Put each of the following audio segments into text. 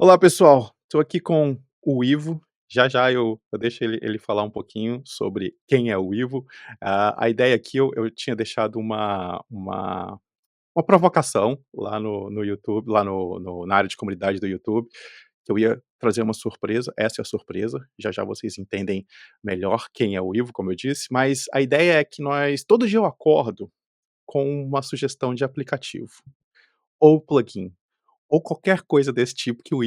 Olá pessoal, estou aqui com o Ivo. Já já eu deixo ele falar um pouquinho sobre quem é o Ivo. A ideia aqui eu tinha deixado uma provocação lá no YouTube, lá na área de comunidade do YouTube, que eu ia trazer uma surpresa. Essa é a surpresa. Já já vocês entendem melhor quem é o Ivo, como eu disse. Mas a ideia é que todo dia eu acordo com uma sugestão de aplicativo ou plugin. Ou qualquer coisa desse tipo que o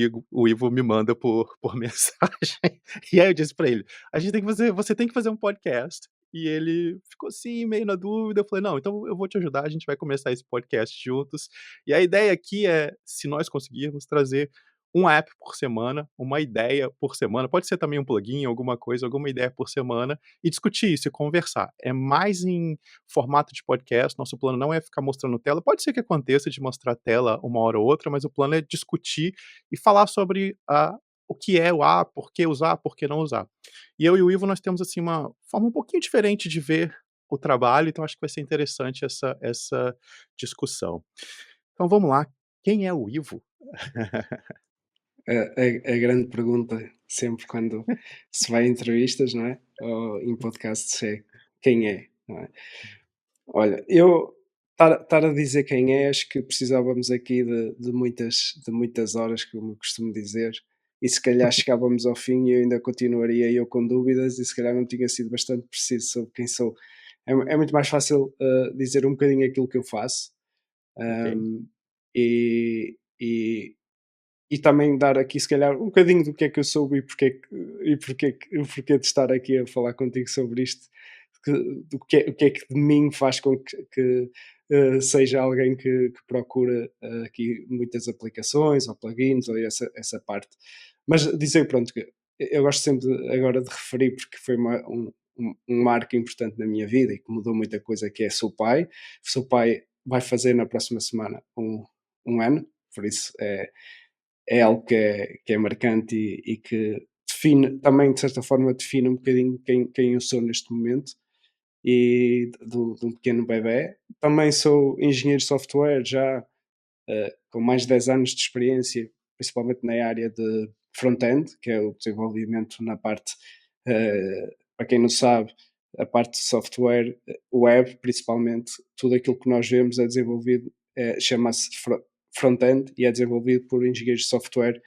Ivo me manda por mensagem. E aí eu disse pra ele: "A gente tem que fazer Você tem que fazer um podcast". E ele ficou assim, meio na dúvida. Eu falei: "Não, então eu vou te ajudar, a gente vai começar esse podcast juntos". E a ideia aqui é, se nós conseguirmos trazer um app por semana, uma ideia por semana, pode ser também um plugin, alguma coisa, alguma ideia por semana, e discutir isso e conversar. É mais em formato de podcast. Nosso plano não é ficar mostrando tela. Pode ser que aconteça de mostrar tela uma hora ou outra, mas o plano é discutir e falar sobre o que é por que usar, por que não usar. E eu e o Ivo, nós temos assim uma forma um pouquinho diferente de ver o trabalho, então acho que vai ser interessante essa discussão. Então vamos lá, quem é o Ivo? A grande pergunta, sempre quando se vai a entrevistas, não é? Ou em podcasts, é quem é, não é? Olha, eu estar a dizer quem é, acho que precisávamos aqui de muitas horas, como eu costumo dizer, e se calhar chegávamos ao fim e eu ainda continuaria eu com dúvidas e se calhar não tinha sido bastante preciso sobre quem sou. É muito mais fácil dizer um bocadinho aquilo que eu faço, Ok. um, e também dar aqui, se calhar, um bocadinho do que é que eu soube e porquê de estar aqui a falar contigo sobre isto, que, o que é que de mim faz com que seja alguém que procura aqui muitas aplicações ou plugins ou essa parte. Mas dizer, pronto, que eu gosto sempre agora de referir, porque foi um marco importante na minha vida e que mudou muita coisa, que é sou pai. Sou pai, vai fazer na próxima semana um ano, por isso é algo que é marcante e que define, também de certa forma, define um bocadinho quem eu sou neste momento e de um pequeno bebé. Também sou engenheiro de software já com mais de 10 anos de experiência, principalmente na área de front-end, que é o desenvolvimento na parte, para quem não sabe, a parte de software web, principalmente, tudo aquilo que nós vemos é desenvolvido, chama-se front-end e é desenvolvido por engenheiros de software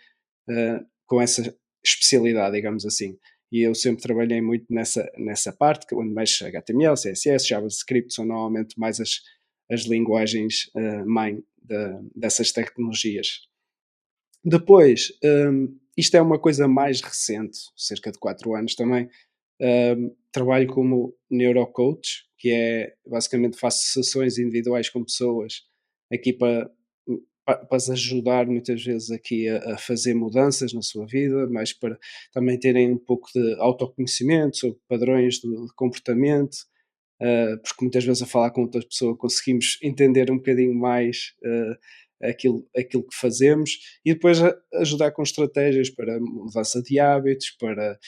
com essa especialidade, digamos assim. E eu sempre trabalhei muito nessa parte, onde mexe HTML, CSS, JavaScript, são normalmente mais as linguagens mãe dessas tecnologias. Depois, isto é uma coisa mais recente, cerca de 4 anos também. Trabalho como neurocoach, que é basicamente faço sessões individuais com pessoas aqui para as ajudar muitas vezes aqui a fazer mudanças na sua vida, mas para também terem um pouco de autoconhecimento sobre padrões de comportamento, porque muitas vezes a falar com outra pessoa conseguimos entender um bocadinho mais aquilo que fazemos e depois ajudar com estratégias para mudança de hábitos, para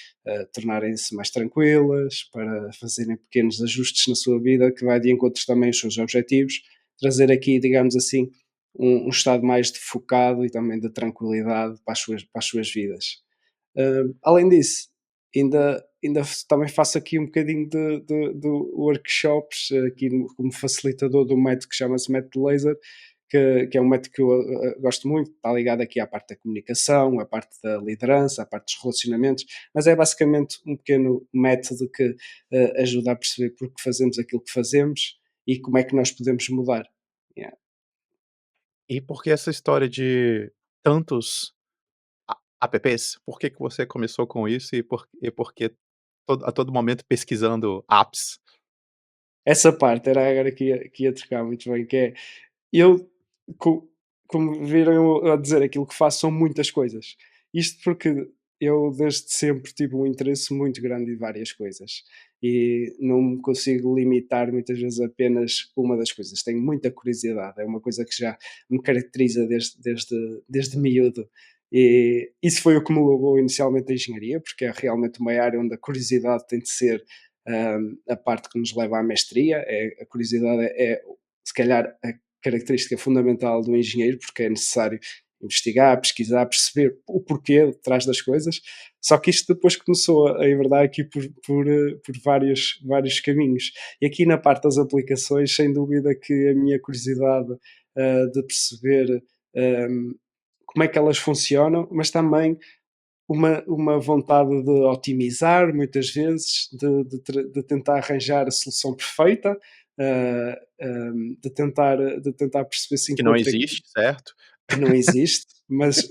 tornarem-se mais tranquilas, para fazerem pequenos ajustes na sua vida que vai de encontro também aos seus objetivos, trazer aqui, digamos assim, um estado mais de focado e também de tranquilidade para as suas vidas. Além disso, ainda também faço aqui um bocadinho de workshops aqui como facilitador de um método que chama-se método laser, que é um método que eu gosto muito, está ligado aqui à parte da comunicação, à parte da liderança, à parte dos relacionamentos, mas é basicamente um pequeno método que ajuda a perceber porque fazemos aquilo que fazemos e como é que nós podemos mudar. Yeah. E por que essa história de tantos apps? Por que que você começou com isso e por que a todo momento pesquisando apps? Essa parte era agora que ia trocar muito bem, que é eu, co como viram eu a dizer, aquilo que faço são muitas coisas. Isto porque eu desde sempre tive um interesse muito grande em várias coisas e não me consigo limitar muitas vezes a apenas uma das coisas. Tenho muita curiosidade, é uma coisa que já me caracteriza desde miúdo. E isso foi o que me levou inicialmente à engenharia, porque é realmente uma área onde a curiosidade tem de ser a parte que nos leva à mestria. A curiosidade se calhar, a característica fundamental do engenheiro, porque é necessário investigar, pesquisar, perceber o porquê de trás das coisas. Só que isto depois começou a enverdar aqui por vários caminhos. E aqui na parte das aplicações, sem dúvida que a minha curiosidade de perceber como é que elas funcionam, mas também uma vontade de otimizar, muitas vezes, de tentar arranjar a solução perfeita, de tentar perceber se Que não encontra existe, certo? que não existe, mas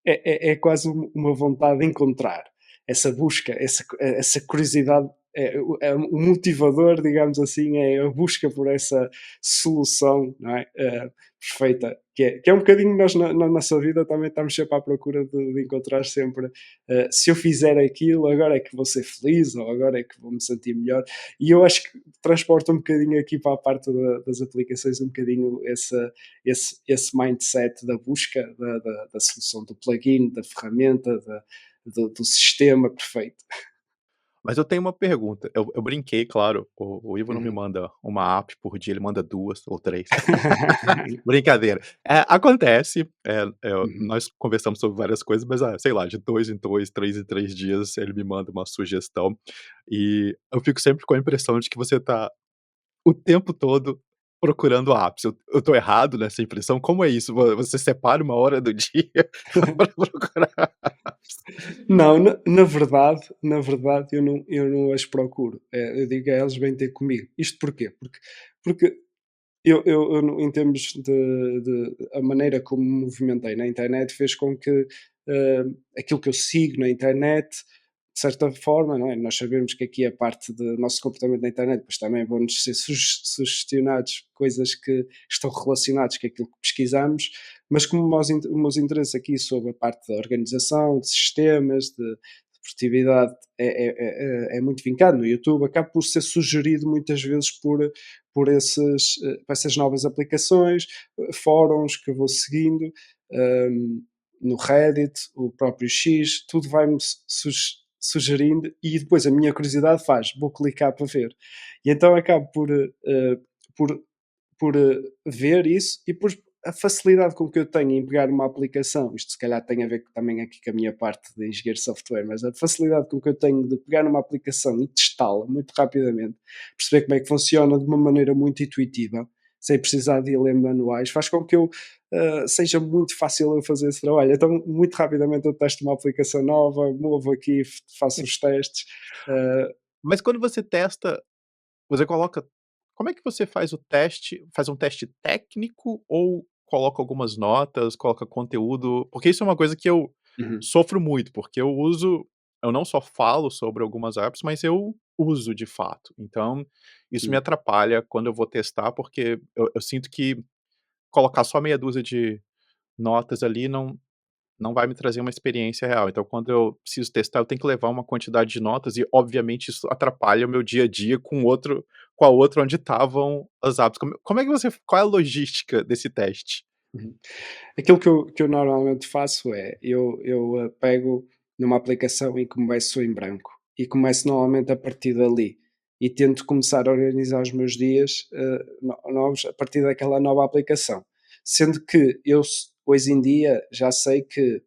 é quase uma vontade de encontrar essa busca, essa curiosidade. O motivador, digamos assim, é a busca por essa solução, não é? Perfeita, que é um bocadinho nós na nossa vida também estamos sempre à procura de encontrar sempre se eu fizer aquilo, agora é que vou ser feliz ou agora é que vou me sentir melhor. E eu acho que transporta um bocadinho aqui para a parte das aplicações, um bocadinho esse mindset da busca da solução, do plugin, da ferramenta, do sistema perfeito. Mas eu tenho uma pergunta, eu brinquei, claro, o Ivo não me Uhum. manda uma app por dia, ele manda 2 ou 3. Brincadeira. Acontece, Uhum. nós conversamos sobre várias coisas, mas, sei lá, de 2 em 2, 3 em 3 dias, ele me manda uma sugestão, e eu fico sempre com a impressão de que você tá o tempo todo procurando apps. Eu tô errado nessa impressão? Como é isso? Você separa uma hora do dia pra procurar apps? Não, na verdade eu não as procuro. Eu digo a elas: "Vêm ter comigo". Isto porquê? Porque eu não em termos de a maneira como me movimentei na internet fez com que, aquilo que eu sigo na internet, de certa forma, não é, nós sabemos que aqui a parte do nosso comportamento na internet, pois também vão-nos ser sugestionados coisas que estão relacionadas com aquilo que pesquisamos, mas como os meus interesses aqui sobre a parte da organização, de sistemas, de produtividade é muito vincado no YouTube, acaba por ser sugerido muitas vezes por essas novas aplicações, fóruns que eu vou seguindo, um, no Reddit, o próprio X, tudo vai-me sugerindo e depois a minha curiosidade faz, vou clicar para ver. E então acabo por, por ver isso e por a facilidade com que eu tenho em pegar uma aplicação, isto se calhar tem a ver também aqui com a minha parte de engenheiro de software, mas a facilidade com que eu tenho de pegar numa aplicação e testá-la muito rapidamente, perceber como é que funciona de uma maneira muito intuitiva, sem precisar de ir ler manuais, faz com que eu seja muito fácil eu fazer esse trabalho. Então, muito rapidamente eu testo uma aplicação nova, movo aqui, faço os testes. uh, Mas quando você testa, você coloca como é que você faz o teste? Faz um teste técnico ou coloca algumas notas, coloca conteúdo? Porque isso é uma coisa que eu uhum, sofro muito, porque eu não só falo sobre algumas apps, mas eu uso de fato. Então, isso me uhum. atrapalha quando eu vou testar, porque eu sinto que colocar só meia dúzia de notas ali não vai me trazer uma experiência real. Então, quando eu preciso testar, eu tenho que levar uma quantidade de notas e, obviamente, isso atrapalha o meu dia a dia com a outra onde estavam as apps. Como é que você qual é a logística desse teste? Uhum. Aquilo que eu normalmente faço é, eu pego numa aplicação e começo em branco, e começo normalmente a partir dali, e tento começar a organizar os meus dias, novos a partir daquela nova aplicação. Sendo que hoje em dia já sei que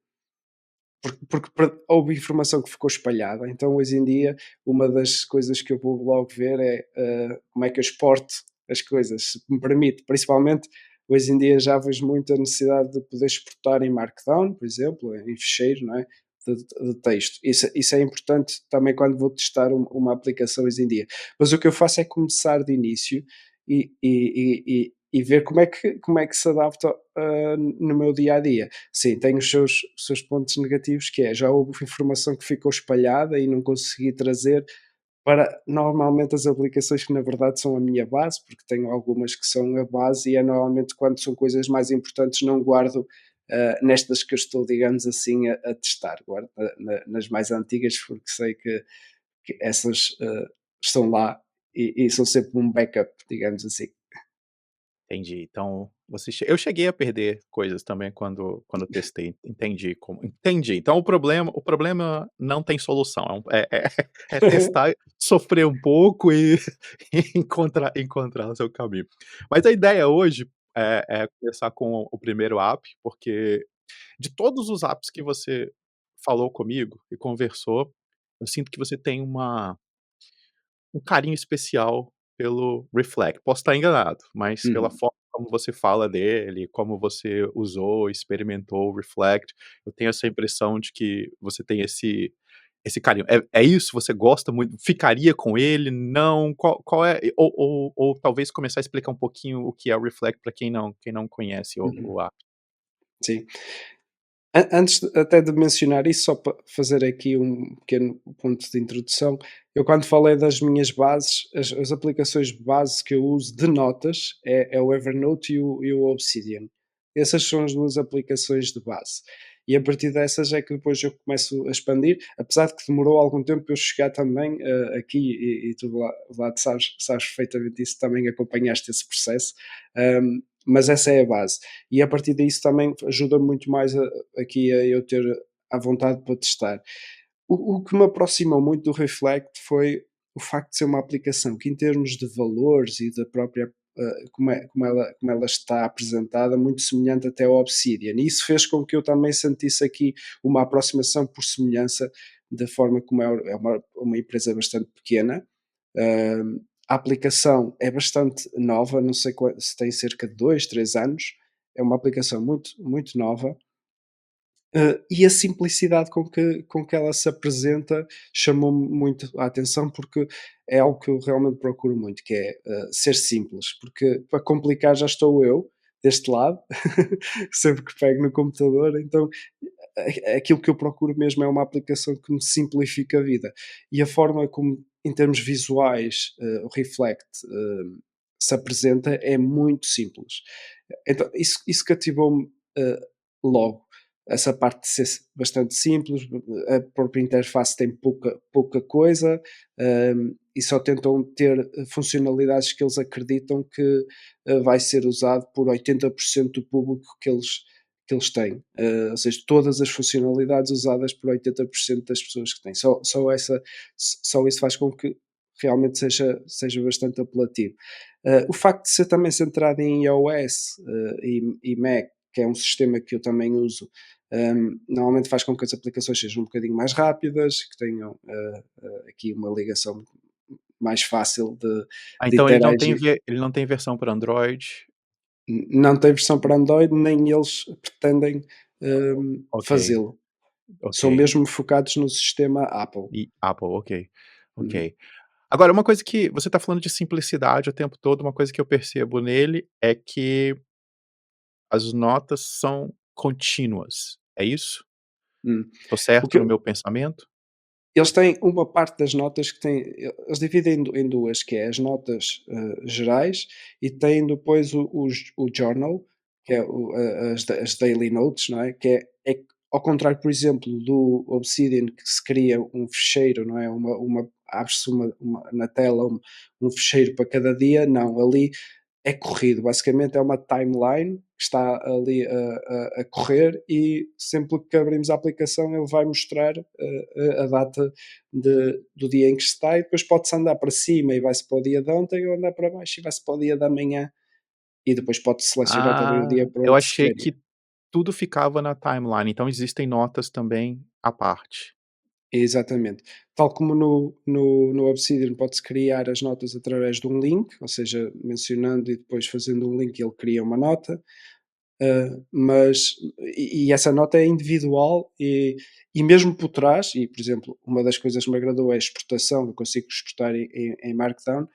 houve informação que ficou espalhada, então hoje em dia uma das coisas que eu vou logo ver é como é que eu exporto as coisas, se me permite, principalmente hoje em dia já vejo muita necessidade de poder exportar em Markdown, por exemplo, em ficheiro, não é? De texto. Isso é importante também quando vou testar uma aplicação hoje em dia. Mas o que eu faço é começar de início e ver como é que se adapta no meu dia a dia. Sim, tem os seus pontos negativos, que é já houve informação que ficou espalhada e não consegui trazer para normalmente as aplicações que na verdade são a minha base, porque tenho algumas que são a base e é normalmente quando são coisas mais importantes não guardo nestas que eu estou, digamos assim, a testar. Guardo nas mais antigas porque sei que essas estão lá e são sempre um backup, digamos assim. Entendi. Então, eu cheguei a perder coisas também quando eu testei, entendi. Então o problema não tem solução, é testar, sofrer um pouco e e encontrar o seu caminho. Mas a ideia hoje é começar com o primeiro app, porque De todos os apps que você falou comigo e conversou, eu sinto que você tem um carinho especial pelo Reflect. Posso estar enganado, mas pela Uhum, forma como você fala dele, como você usou, experimentou o Reflect, eu tenho essa impressão de que você tem esse carinho. É isso? Você gosta muito? Ficaria com ele? Não? Qual é ou talvez começar a explicar um pouquinho o que é o Reflect para quem não conhece uhum, o app. sim. Antes até de mencionar isso, só para fazer aqui um pequeno ponto de introdução, eu quando falei das minhas bases, as aplicações base que eu uso de notas é o Evernote e o Obsidian. Essas são as 2 aplicações de base. E a partir dessas é que depois eu começo a expandir, apesar de que demorou algum tempo eu chegar também, aqui e tu lá sabes perfeitamente isso, também acompanhaste esse processo, mas essa é a base. E a partir disso também ajuda muito mais aqui a eu ter à vontade para testar. O que me aproximou muito do Reflect foi o facto de ser uma aplicação que, em termos de valores e da própria como ela está apresentada, muito semelhante até ao Obsidian. E isso fez com que eu também sentisse aqui uma aproximação por semelhança da forma como é uma empresa bastante pequena. A aplicação é bastante nova, não sei se tem cerca de 2, 3 anos. É uma aplicação muito, muito nova. E a simplicidade com que ela se apresenta chamou-me muito a atenção, porque é algo que eu realmente procuro muito, que é ser simples, porque para complicar já estou eu, deste lado, sempre que pego no computador, então aquilo que eu procuro mesmo é uma aplicação que me simplifica a vida. E a forma como, em termos visuais, o Reflect se apresenta é muito simples. Então, isso cativou-me logo. Essa parte de ser bastante simples, a própria interface tem pouca coisa, e só tentam ter funcionalidades que eles acreditam que vai ser usado por 80% do público que eles têm. Ou seja, todas as funcionalidades usadas por 80% das pessoas que têm. Só isso faz com que realmente seja bastante apelativo. O facto de ser também centrado em iOS e Mac, que é um sistema que eu também uso, normalmente faz com que as aplicações sejam um bocadinho mais rápidas, que tenham aqui uma ligação mais fácil Ah, de então interagir. ele não tem versão para Android. Não tem versão para Android, nem eles pretendem Ok, fazê-lo. ok. São mesmo focados no sistema Apple. E Apple, ok, Uhum, ok. Agora uma coisa que você está falando de simplicidade o tempo todo, uma coisa que eu percebo nele é que as notas são contínuas, é isso? hum. Tô O que certo no eu meu pensamento? Eles têm uma parte das notas que tem, eles dividem em 2, que é as notas, gerais, e têm depois o journal, que é as daily notes, não é, que é ao contrário, por exemplo, do Obsidian, que se cria um fecheiro, não é, abre-se na tela um fecheiro para cada dia, não, ali é corrido, basicamente é uma timeline que está ali a correr, e sempre que abrimos a aplicação ele vai mostrar a data do dia em que está, e depois pode-se andar para cima e vai-se para o dia de ontem, ou andar para baixo e vai-se para o dia da manhã, e depois pode-se selecionar também o Ah, dia para eu onde se achei quer ir. que tudo ficava na timeline, então existem notas também à parte. Exatamente. Tal como no Obsidian pode-se criar as notas através de um link, ou seja, mencionando e depois fazendo um link ele cria uma nota. Mas e essa nota é individual, e mesmo por trás, e por exemplo, uma das coisas que me agradou é a exportação, eu consigo exportar em Markdown,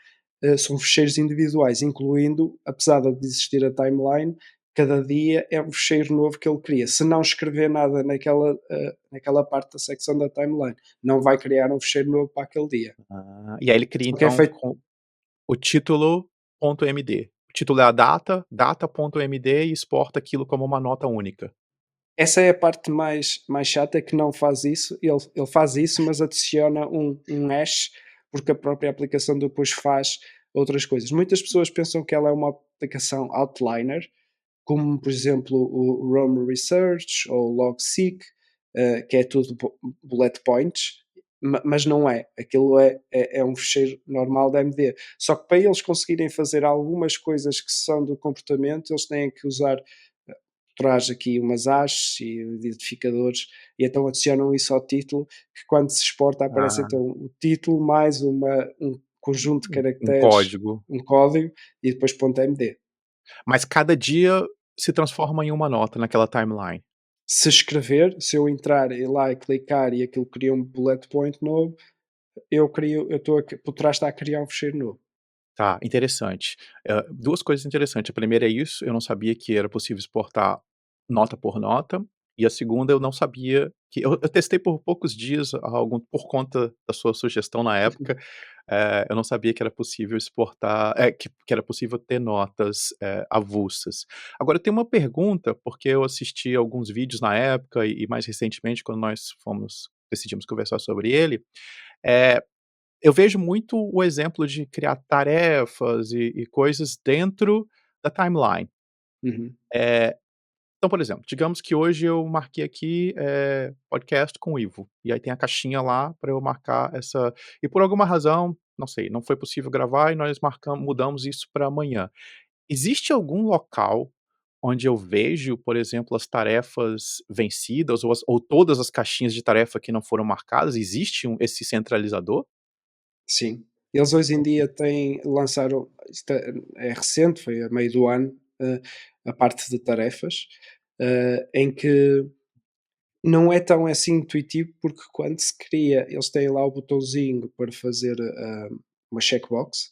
são ficheiros individuais, incluindo, apesar de existir a timeline, cada dia é um fecheiro novo que ele cria. Se não escrever nada naquela parte da secção da timeline, não vai criar um fecheiro novo para aquele dia. Ah, e aí ele cria Só que é então feito. com o título .md. O título é a data, data.md e exporta aquilo como uma nota única. Essa é a parte mais chata, é que não faz isso. Ele faz isso, mas adiciona um hash, porque a própria aplicação depois faz outras coisas. Muitas pessoas pensam que ela é uma aplicação outliner, como por exemplo o Roam Research ou o Logseek, que é tudo bullet points, mas não é. Aquilo é um fecheiro normal da MD. Só que para eles conseguirem fazer algumas coisas que são do comportamento, eles têm que usar traz aqui umas hashes e identificadores, e então adicionam isso ao título, que quando se exporta aparece Ah, então o título mais um conjunto de um caracteres, código. um código e depois ponto .md. Mas cada dia se transforma em uma nota naquela timeline. Se escrever, se eu entrar e lá e clicar e aquilo cria um bullet point novo, eu estou a por trás está a criar um fecheiro novo. Tá, interessante. 2 coisas interessantes. A primeira é isso, eu não sabia que era possível exportar nota por nota, e a segunda eu não sabia que eu testei por poucos dias algum por conta da sua sugestão na época, eu não sabia que era possível exportar que era possível ter notas, avulsas. Agora eu tenho uma pergunta, porque eu assisti alguns vídeos na época e mais recentemente quando nós decidimos conversar sobre ele, eh eu vejo muito o exemplo de criar tarefas e coisas dentro da timeline. Uhum. Eh, então, por exemplo, digamos que hoje eu marquei aqui, podcast com o Ivo, e aí tem a caixinha lá para eu marcar essa e por alguma razão, não sei, não foi possível gravar e nós mudamos isso para amanhã. Existe algum local onde eu vejo, por exemplo, as tarefas vencidas ou todas as caixinhas de tarefa que não foram marcadas? Existe esse centralizador? Sim. Eles hoje em Ok. dia têm lançaram isto é recente, foi a meio do ano, a parte de tarefas, em que não é tão assim intuitivo, porque quando se cria eles têm lá o botãozinho para fazer, uma checkbox,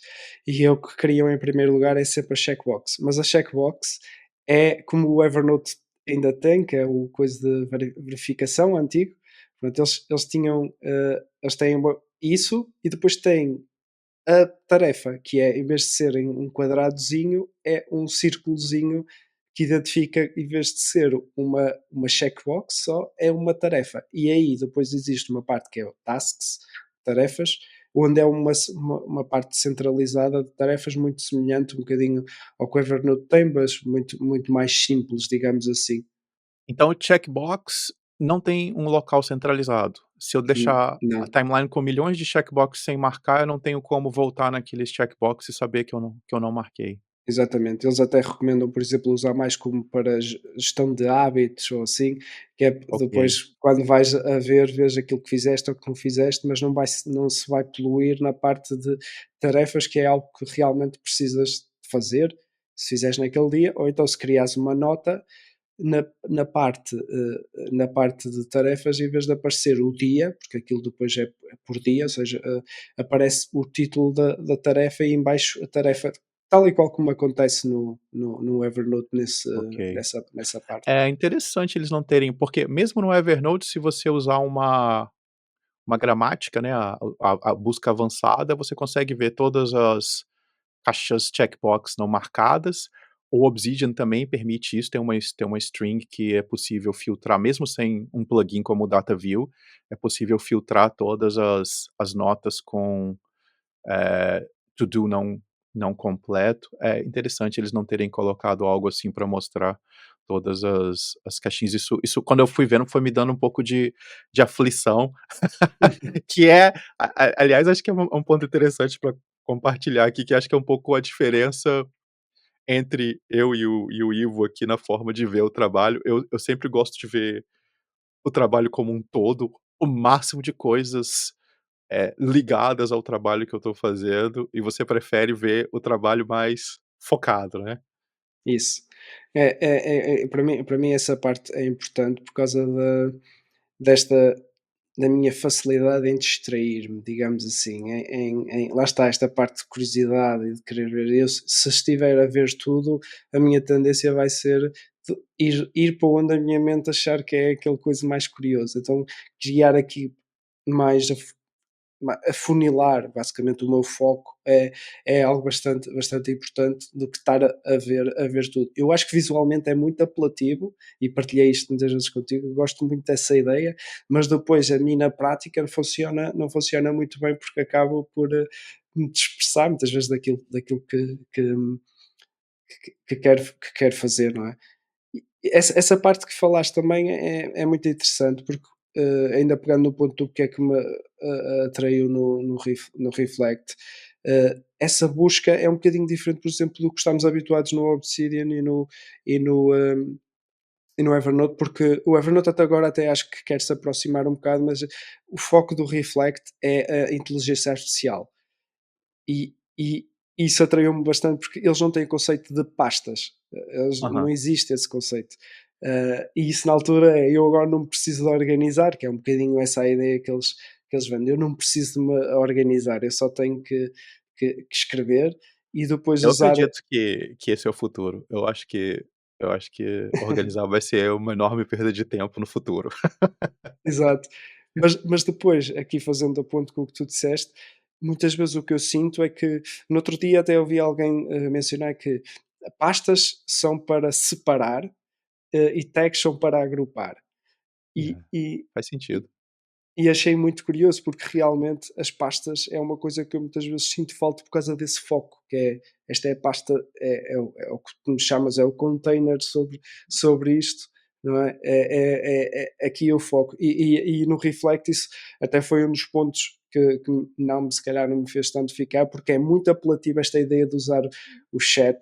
e o que criam em primeiro lugar é sempre a checkbox, mas a checkbox é como o Evernote ainda tem, que é o coisa de verificação antigo, portanto eles tinham, eles têm isso e depois têm a tarefa, que é, em vez de serem um quadradozinho, é um círculozinho que identifica, em vez de ser uma checkbox só, é uma tarefa. E aí depois existe uma parte que é o tasks, tarefas, onde é uma parte centralizada de tarefas muito semelhante um bocadinho ao que o Evernote tem, mas muito mais simples, digamos assim. Então o checkbox não tem um local centralizado. Se eu deixar a Não. timeline com milhões de checkbox sem marcar, eu não tenho como voltar naqueles checkbox e saber que eu não marquei. Exatamente. Eles até recomendam, por exemplo, usar mais como para gestão de hábitos ou assim, que é Ok. depois quando vais a ver, vês aquilo que fizeste ou que não fizeste, mas não se vai poluir na parte de tarefas, que é algo que realmente precisas de fazer, se fizeres naquele dia, ou então se criares uma nota na parte de tarefas, em vez de aparecer o dia, porque aquilo depois é por dia, ou seja, aparece o título da tarefa e em baixo a tarefa, tal e qual como acontece no Evernote Ok. nessa parte. É interessante eles não terem porque mesmo no Evernote, se você usar uma gramática, né, a busca avançada, você consegue ver todas as caixas checkbox não marcadas. O Obsidian também permite isso, tem uma string que é possível filtrar, mesmo sem um plugin como o DataView, é possível filtrar todas as notas com, to do não completo. É interessante eles não terem colocado algo assim para mostrar todas as caixinhas. Isso quando eu fui vendo foi me dando um pouco de aflição, que é aliás, acho que é um ponto interessante para compartilhar aqui, que acho que é um pouco a diferença entre eu e o Ivo aqui na forma de ver o trabalho. Eu sempre gosto de ver o trabalho como um todo, o máximo de coisas, ligadas ao trabalho que eu estou fazendo, e você prefere ver o trabalho mais focado, né. Isso. Para mim essa parte é importante por causa desta da minha facilidade em distrair-me, digamos assim, lá está esta parte de curiosidade e de querer ver. Eu, se estiver a ver tudo, a minha tendência vai ser ir para onde a minha mente achar que é aquele coisa mais curiosa. Então, guiar aqui mais afunilar basicamente o meu foco é algo bastante importante do que estar a ver tudo. Eu acho que visualmente é muito apelativo e partilhei isto muitas vezes contigo, eu gosto muito dessa ideia, mas depois a mim na prática não funciona muito bem porque acabo por me dispersar muitas vezes daquilo que quero fazer, não é? Essa parte que falaste também é muito interessante, porque, ainda pegando no ponto do que é que me atraiu no Reflect, essa busca é um bocadinho diferente, por exemplo, do que estamos habituados no Obsidian e no e no Evernote, porque o Evernote até agora até acho que quer se aproximar um bocado, mas o foco do Reflect é a inteligência artificial. E isso atraiu-me bastante, porque eles não têm conceito de pastas, não Aham. existe esse conceito. E isso na altura eu agora não preciso de organizar, que é um bocadinho essa a ideia que eles vendem. Eu não preciso de me organizar, eu só tenho que escrever e depois Eu usar. acredito que esse é o futuro. Eu acho que organizar vai ser uma enorme perda de tempo no futuro. Exato. Mas depois, aqui fazendo a ponto com o que tu disseste, muitas vezes o que eu sinto é que no outro dia até ouvi alguém mencionar que pastas são para separar, e tags são para agrupar. E, Yeah, e, faz e, sentido. e achei muito curioso, porque realmente as pastas é uma coisa que eu muitas vezes sinto falta por causa desse foco, que é esta é a pasta, é o que tu me chamas, é o container sobre isto, não é? Aqui é o foco. E no Reflect isso até foi um dos pontos que não, se calhar não me fez tanto ficar, porque é muito apelativo esta ideia de usar o chat,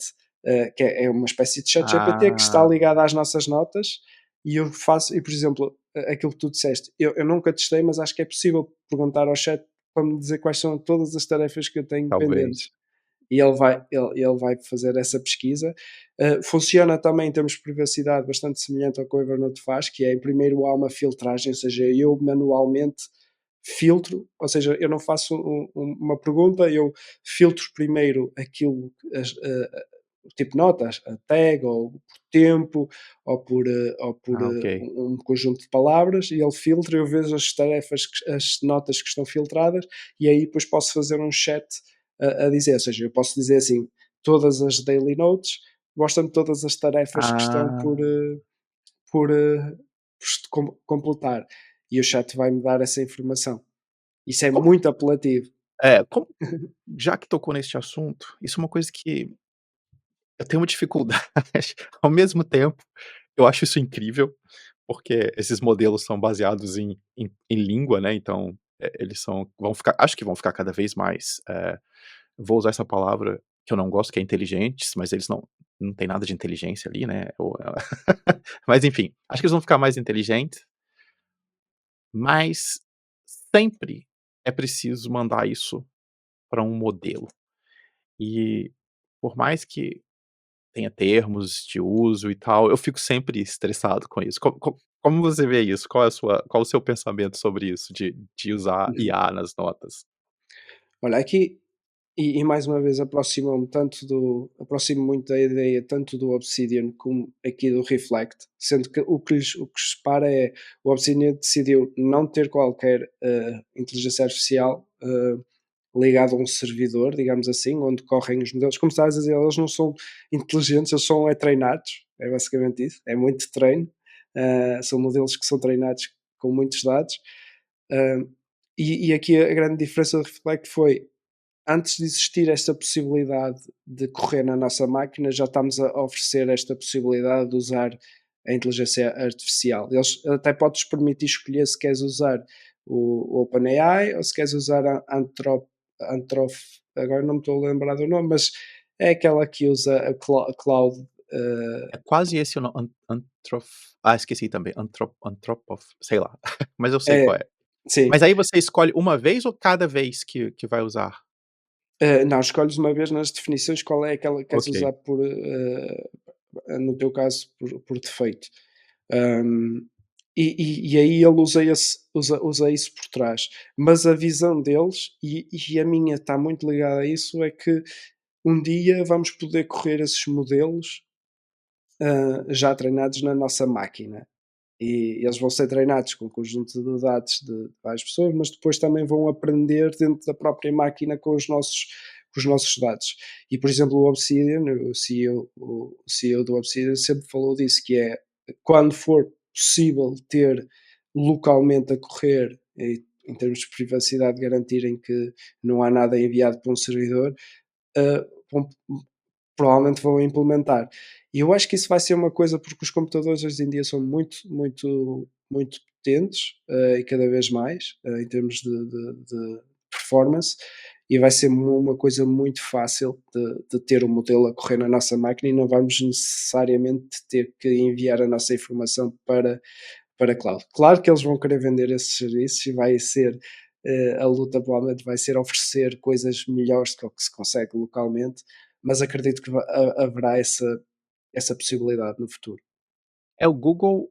que é uma espécie de chat GPT que está Ah, ligado às nossas notas, e eu faço, e por exemplo, aquilo que tu disseste, eu nunca testei, mas acho que é possível perguntar ao chat para me dizer quais são todas as tarefas que eu tenho talvez. pendentes. E ele vai fazer essa pesquisa. Funciona também em termos de privacidade bastante semelhante ao que o Evernote faz, que é primeiro há uma filtragem, ou seja, eu manualmente filtro, ou seja, eu não faço uma pergunta, eu filtro primeiro aquilo, o tipo de notas, a tag, ou por tempo, ou por Ah, ok. um conjunto de palavras, e ele filtra, eu vejo as tarefas, as notas que estão filtradas, e aí depois posso fazer um chat a dizer, ou seja, eu posso dizer assim, todas as daily notes, mostra-me todas as tarefas que estão Ah, por completar, e o chat vai-me dar essa informação. Isso é como muito apelativo. como já que tocou nesse assunto, isso é uma coisa que eu tenho uma dificuldade. Ao mesmo tempo, eu acho isso incrível, porque esses modelos são baseados em língua, né, então, eles vão ficar acho que vão ficar cada vez mais, vou usar essa palavra que eu não gosto, que é inteligentes, mas eles não tem nada de inteligência ali, né, mas enfim, acho que eles vão ficar mais inteligentes, mas sempre é preciso mandar isso para um modelo. E por mais que tenha termos de uso e tal, eu fico sempre estressado com isso. Como você vê isso? Qual o seu pensamento sobre isso de usar Uhum. IA nas notas? Olha, aqui, e mais uma vez aproximo muito da ideia tanto do Obsidian como aqui do Reflect, sendo que o que os separa é o Obsidian decidiu não ter qualquer inteligência artificial ligado a um servidor, digamos assim, onde correm os modelos. Como estás a dizer, eles não são inteligentes, eles são treinados, é basicamente isso, é muito treino. São modelos que são treinados com muitos dados. Uh, e aqui a grande diferença do Reflect foi, antes de existir esta possibilidade de correr na nossa máquina, já estamos a oferecer esta possibilidade de usar a inteligência artificial. Eles até podes permitir escolher se queres usar o OpenAI ou se queres usar a Anthrop, agora não me estou a lembrar do nome, mas é aquela que usa a cloud. É quase esse o no esqueci também, Anthropof, sei lá, mas eu sei É, qual é. sim. Mas aí você escolhe uma vez ou cada vez que vai usar? Não, escolhes uma vez nas definições qual é aquela que queres Ok. usar no teu caso, por defeito. Um, e aí ele usa isso por trás. Mas a visão deles, e a minha está muito ligada a isso, é que um dia vamos poder correr esses modelos já treinados na nossa máquina. E eles vão ser treinados com um conjunto de dados de várias pessoas, mas depois também vão aprender dentro da própria máquina com os nossos dados. E, por exemplo, o Obsidian, o CEO do Obsidian sempre falou disso, que é quando for possível ter localmente a correr, em termos de privacidade, garantirem que não há nada enviado para um servidor, vão provavelmente vão implementar. E eu acho que isso vai ser uma coisa, porque os computadores hoje em dia são muito, muito, muito potentes, e cada vez mais, em termos de performance, e vai ser uma coisa muito fácil de ter o modelo a correr na nossa máquina e não vamos necessariamente ter que enviar a nossa informação para cloud. Claro que eles vão querer vender esses serviços e vai ser a luta provavelmente vai ser oferecer coisas melhores do que o que se consegue localmente, mas acredito que haverá essa possibilidade no futuro. É o Google,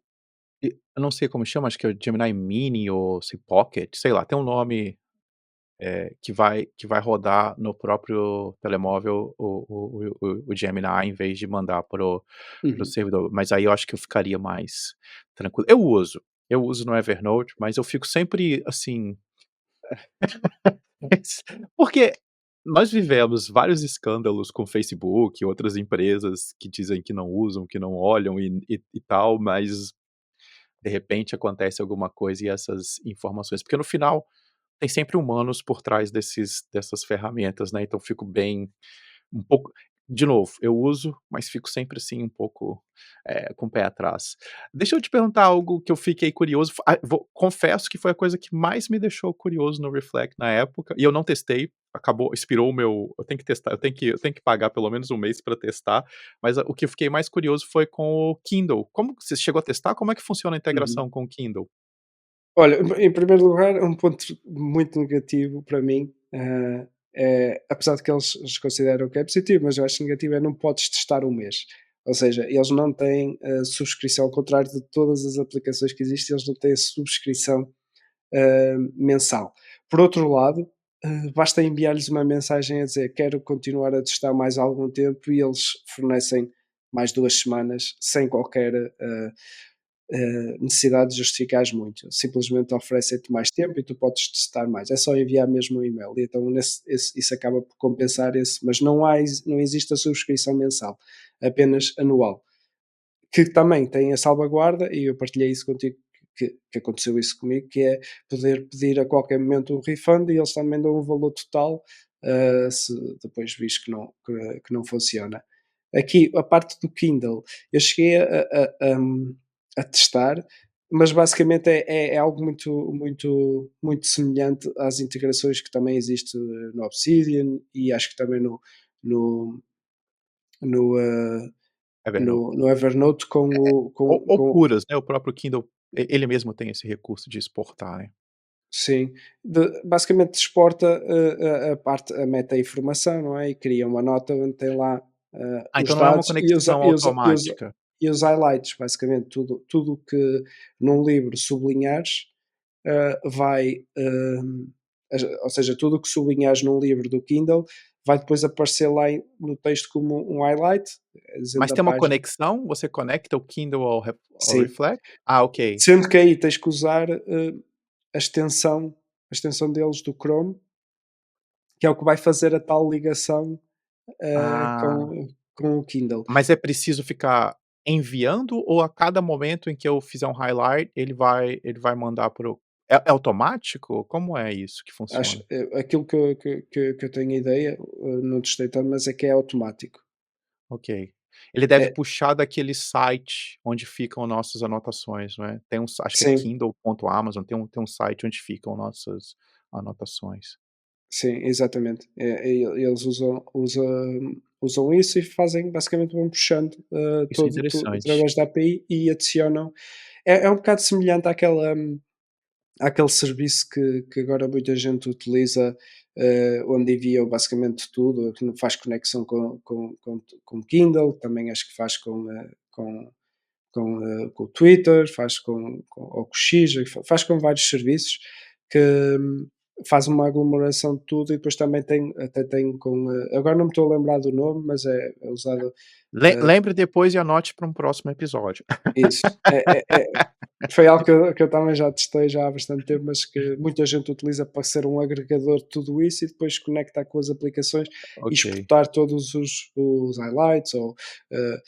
eu não sei como chama, acho que é o Gemini Mini ou se Pocket, sei lá, tem um nome, que vai rodar no próprio telemóvel o Gemini em vez de mandar para o Uhum, servidor, mas aí eu acho que eu ficaria mais tranquilo. Eu uso no Evernote, mas eu fico sempre, assim, porque nós vivemos vários escândalos com Facebook e outras empresas que dizem que não usam, que não olham e tal, mas de repente acontece alguma coisa e essas informações, porque no final tem sempre humanos por trás dessas ferramentas, né, então fico bem um pouco, de novo, eu uso, mas fico sempre, assim, um pouco, com o pé atrás. Deixa eu te perguntar algo que eu fiquei curioso, confesso que foi a coisa que mais me deixou curioso no Reflect na época, e eu não testei, expirou o meu, eu tenho que testar, eu tenho que pagar pelo menos um mês para testar, mas o que eu fiquei mais curioso foi com o Kindle. Como você chegou a testar? Como é que funciona a uhum. integração com o Kindle? Olha, em primeiro lugar, um ponto muito negativo para mim, apesar de que eles consideram que é positivo, mas eu acho negativo é não podes testar um mês. Ou seja, eles não têm subscrição, ao contrário de todas as aplicações que existem, eles não têm a subscrição mensal. Por outro lado, basta enviar-lhes uma mensagem a dizer quero continuar a testar mais algum tempo e eles fornecem mais 2 semanas sem qualquer necessidade de justificares muito. Simplesmente oferecem-te mais tempo e tu podes testar mais. É só enviar mesmo um e-mail. E então isso acaba por compensar esse, mas não existe a subscrição mensal, apenas anual. Que também tem a salvaguarda, e eu partilhei isso contigo, que aconteceu isso comigo, que é poder pedir a qualquer momento um refund e eles também dão o valor total, se depois vis que não funciona. Aqui, a parte do Kindle, eu cheguei a testar, mas basicamente é algo muito semelhante às integrações que também existe no Obsidian e acho que também no, no, eh, Evernote. no Evernote com o Ou curas, né, o próprio Kindle, ele mesmo tem esse recurso de exportar, né. sim, basicamente exporta a meta informação, não é? E cria uma nota onde tem lá Ah, os então não é uma dados conexão automática. e os highlights, basicamente tudo que num livro sublinhares vai, ou seja, tudo o que sublinhares num livro do Kindle vai depois aparecer lá no texto como um highlight, dizendo Mas da tem uma página. conexão? Você conecta o Kindle ao Sim, Reflect? Ah, ok. sendo que aí tens que usar a extensão, a extensão deles do Chrome, que é o que vai fazer a tal ligação Ah, com o Kindle. mas é preciso ficar enviando ou a cada momento em que eu fizer um highlight, ele vai mandar para o é automático? Como é isso que Acho, funciona? aquilo que eu tenho ideia, não testei tanto, mas é que é automático. Ok. Ele deve É, puxar daquele site onde ficam nossas anotações, não é? Tem um acho que é sim, kindle.amazon, tem um site onde ficam nossas anotações. sim, exatamente. Eles usam isso e fazem basicamente vão puxando Isso é todo interessante. através da API e adicionam. É um bocado semelhante àquele serviço que agora muita gente utiliza, onde envia basicamente tudo, que faz conexão com Kindle, também acho que faz com o Twitter, faz ou com o X, faz com vários serviços que faz uma aglomeração de tudo e depois também até tem com. Agora não me estou a lembrar do nome, mas é usado. Lembre depois e anote para um próximo episódio. Isso. Foi algo que eu também já testei já há bastante tempo, mas que muita gente utiliza para ser um agregador de tudo isso e depois conectar com as aplicações e Ok. exportar todos os highlights ou eh,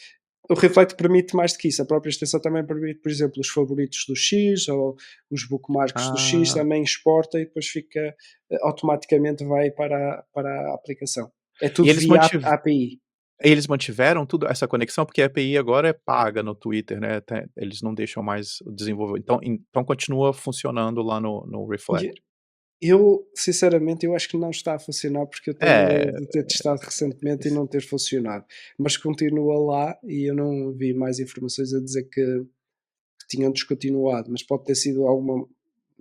o Reflect permite mais do que isso. A própria extensão também permite, por exemplo, os favoritos do X ou os bookmarks do X Ah, também exporta e depois fica automaticamente vai para a aplicação. É e tudo via API. eles mantiveram tudo essa conexão, porque a API agora é paga no Twitter, né, eles não deixam mais o desenvolver, então continua funcionando lá no E Reflect. Eu, sinceramente, eu acho que não está a funcionar, porque eu tenho a ideia É, de ter testado recentemente e isso não ter funcionado, mas continua lá e eu não vi mais informações a dizer que tinham descontinuado, mas pode ter sido alguma